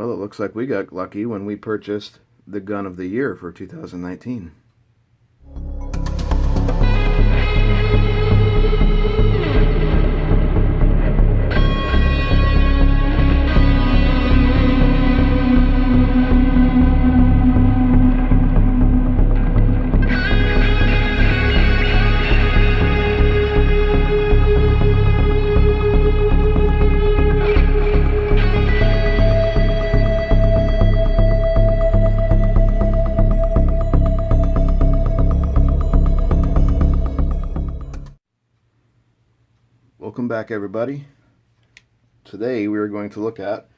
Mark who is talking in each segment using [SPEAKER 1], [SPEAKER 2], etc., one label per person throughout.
[SPEAKER 1] Well, it looks like we got lucky when we purchased the gun of the year for 2019. Welcome back, everybody. Today we are going to look at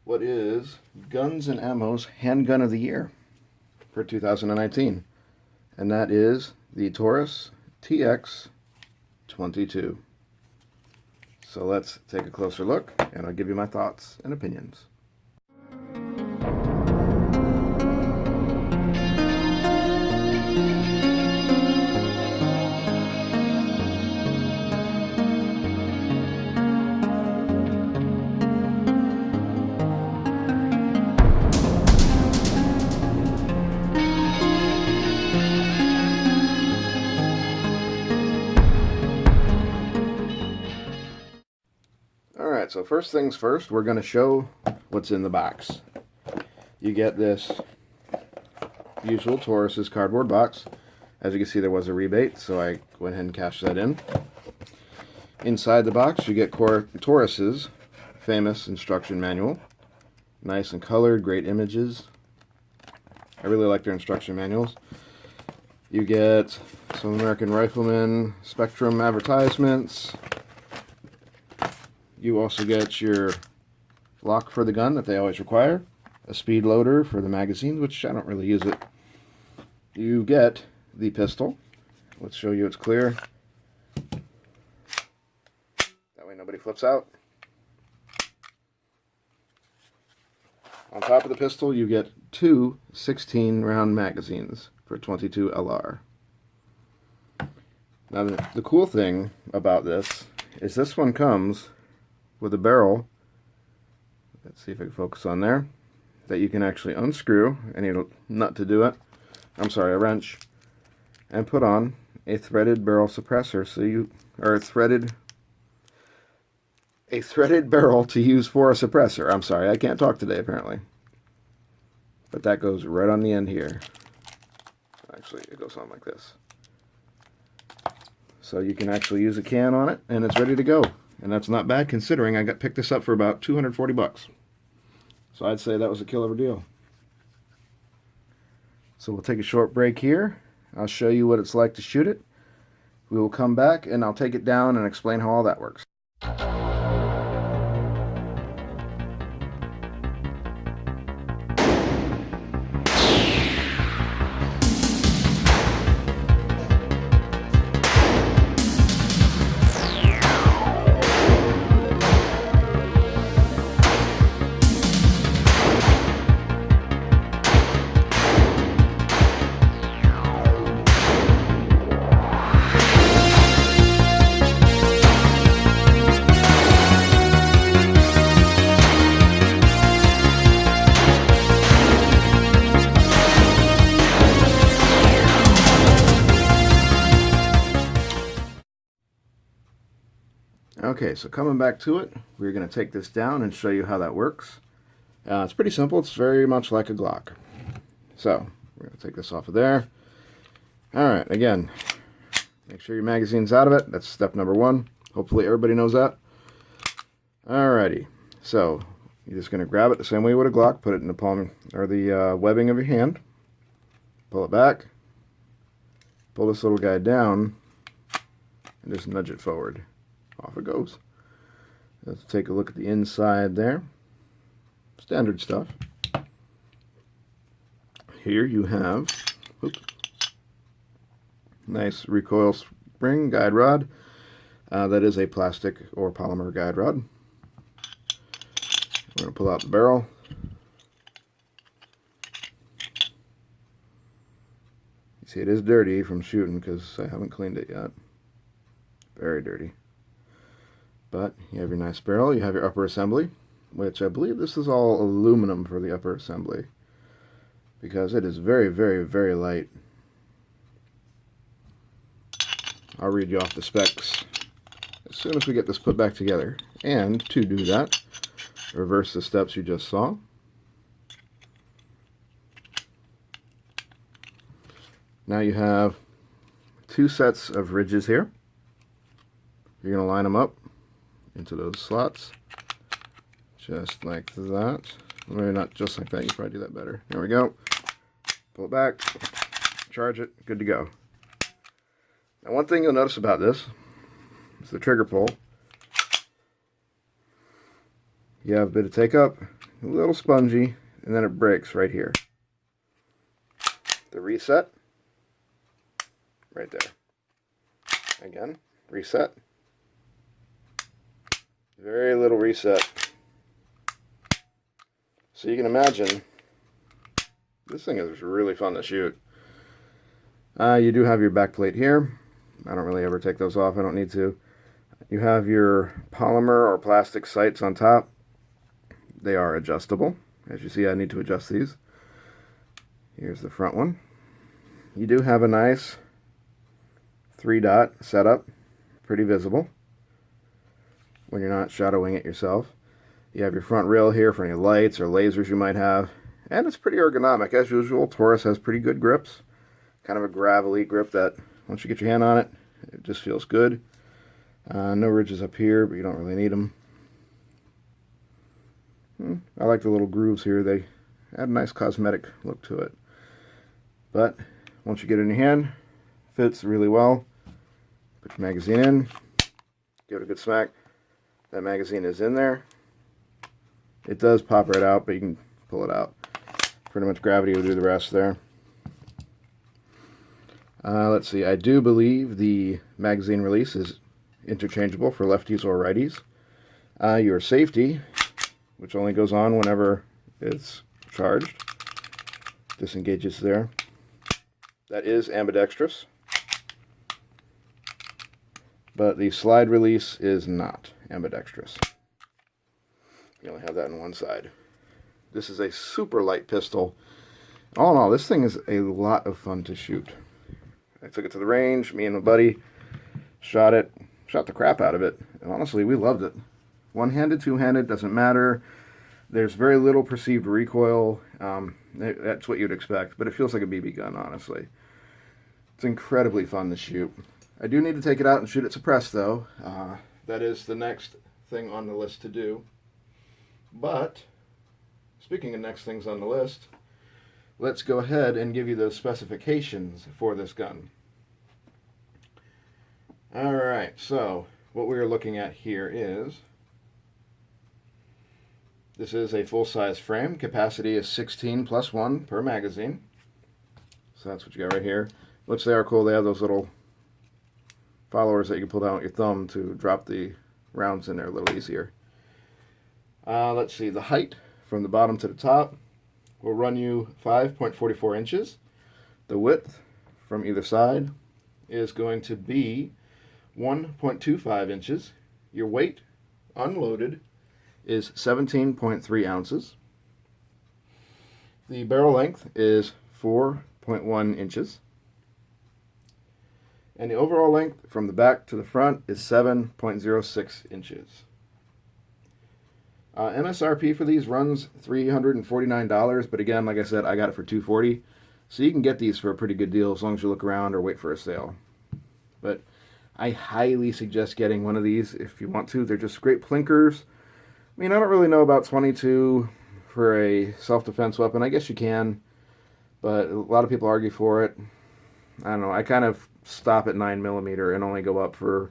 [SPEAKER 1] what is Guns and Ammo's handgun of the year for 2019, and that is the Taurus TX 22. So let's take a closer look, and I'll give you my thoughts and opinions. Alright, so first things first, we're going to show what's in the box. You get this usual Taurus's cardboard box. As you can see, there was a rebate, so I went ahead and cashed that in. Inside the box, you get Taurus's famous instruction manual. Nice and colored, great images. I really like their instruction manuals. You get some American Rifleman Spectrum advertisements. You also get your lock for the gun that they always require, a speed loader for the magazines, which I don't really use it. You get the pistol. Let's show you it's clear. That way nobody flips out. On top of the pistol, you get two 16-round magazines for 22 LR. Now, the cool thing about this is this one comes with a barrel, let's see if I can focus on there, that you can actually unscrew. I need a nut to do it, I'm sorry, a wrench, and put on a threaded barrel suppressor, so you, or a threaded barrel to use for a suppressor. I'm sorry, I can't talk today apparently. But that goes right on the end here. Actually, it goes on like this. So you can actually use a can on it, and it's ready to go. And that's not bad considering I picked this up for about 240 bucks. So I'd say that was a killer deal. So we'll take a short break here. I'll show you what it's like to shoot it. We will come back and I'll take it down and explain how all that works. Okay, so coming back to it, we're going to take this down and show you how that works. It's pretty simple. It's very much like a Glock. So, we're going to take this off of there. Alright, again, make sure your magazine's out of it. That's step number one. Hopefully everybody knows that. Alrighty, so you're just going to grab it the same way you would a Glock, put it in the palm, or the webbing of your hand, pull it back, pull this little guy down, and just nudge it forward. Off it goes. Let's take a look at the inside there. Standard stuff. Here you have, oops, nice recoil spring guide rod. That is a plastic or polymer guide rod. We're going to pull out the barrel. You see, it is dirty from shooting because I haven't cleaned it yet. Very dirty. But you have your nice barrel, you have your upper assembly, which I believe this is all aluminum for the upper assembly, because it is very, very, very light. I'll read you off the specs as soon as we get this put back together. And to do that, reverse the steps you just saw. Now you have 2 sets of ridges here. You're going to line them up into those slots, just like that. Maybe not just like that, you can probably do that better. There we go. Pull it back, charge it, good to go. Now one thing you'll notice about this is the trigger pull. You have a bit of take up, a little spongy, and then it breaks right here. The reset, right there. Again, reset. Very little reset. So you can imagine, this thing is really fun to shoot. You do have your back plate here. I don't really ever take those off, I don't need to. You have your polymer or plastic sights on top. They are adjustable. As you see, I need to adjust these. Here's the front one. You do have a nice 3-dot setup, pretty visible when you're not shadowing it yourself. You have your front rail here for any lights or lasers you might have, and it's pretty ergonomic. As usual, Taurus has pretty good grips, kind of a gravelly grip that once you get your hand on it, it just feels good. No ridges up here, but you don't really need them. I like the little grooves here. They add a nice cosmetic look to it. But once you get it in your hand, fits really well. Put your magazine in, give it a good smack. That magazine is in there. It does pop right out, but you can pull it out. Pretty much gravity will do the rest there. Let's see, I do believe the magazine release is interchangeable for lefties or righties. Your safety, which only goes on whenever it's charged, disengages there. That is ambidextrous, but the slide release is not ambidextrous. You only have that on one side. This is a super light pistol. All in all, this thing is a lot of fun to shoot. I took it to the range, me and my buddy shot the crap out of it, and honestly, we loved it. One-handed, two-handed, doesn't matter. There's very little perceived recoil. That's what you'd expect, but it feels like a BB gun, honestly. It's incredibly fun to shoot. I do need to take it out and shoot it suppressed, though. That is the next thing on the list to do. But, speaking of next things on the list, let's go ahead and give you those specifications for this gun. Alright, so what we're looking at here is, this is a full-size frame. Capacity is 16 plus 1 per magazine. So that's what you got right here. Which they are cool. They have those little followers that you can pull down with your thumb to drop the rounds in there a little easier. Let's see, the height from the bottom to the top will run you 5.44 inches. The width from either side is going to be 1.25 inches. Your weight, unloaded, is 17.3 ounces. The barrel length is 4.1 inches. And the overall length from the back to the front is 7.06 inches. MSRP for these runs $349, but again, like I said, I got it for $240. So you can get these for a pretty good deal as long as you look around or wait for a sale. But I highly suggest getting one of these if you want to. They're just great plinkers. I mean, I don't really know about 22 for a self-defense weapon. I guess you can, but a lot of people argue for it. I don't know. I kind of stop at 9mm and only go up for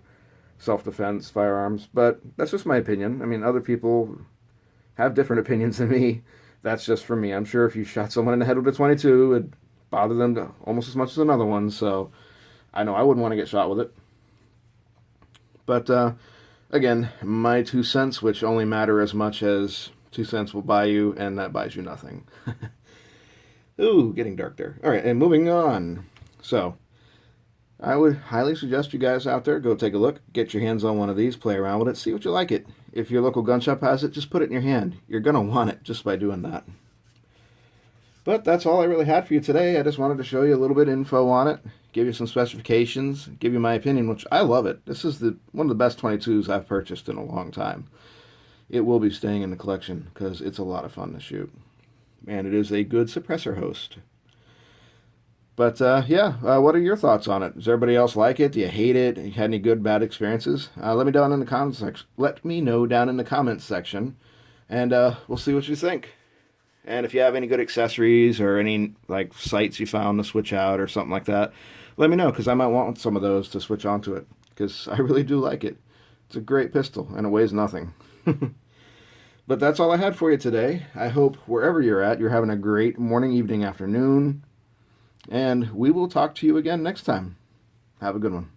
[SPEAKER 1] self-defense firearms, but that's just my opinion. I mean, other people have different opinions than me. That's just for me. I'm sure if you shot someone in the head with a 22, it'd bother them almost as much as another one, so I know I wouldn't want to get shot with it. But, again, my 2 cents, which only matter as much as 2 cents will buy you, and that buys you nothing. Ooh, getting dark there. All right, and moving on. So, I would highly suggest you guys out there go take a look, get your hands on one of these, play around with it, see what you like it. if your local gun shop has it, just put it in your hand. You're going to want it just by doing that. But that's all I really had for you today. I just wanted to show you a little bit of info on it, give you some specifications, give you my opinion, which I love it. This is one of the best 22s I've purchased in a long time. It will be staying in the collection because it's a lot of fun to shoot. And it is a good suppressor host. But what are your thoughts on it? Does everybody else like it? Do you hate it? You had any good, bad experiences? Let me know down in the comments section. Let me know down in the comments section, and we'll see what you think. And if you have any good accessories or any like sights you found to switch out or something like that, let me know because I might want some of those to switch onto it because I really do like it. It's a great pistol and it weighs nothing. But that's all I had for you today. I hope wherever you're at, you're having a great morning, evening, afternoon. And we will talk to you again next time. Have a good one.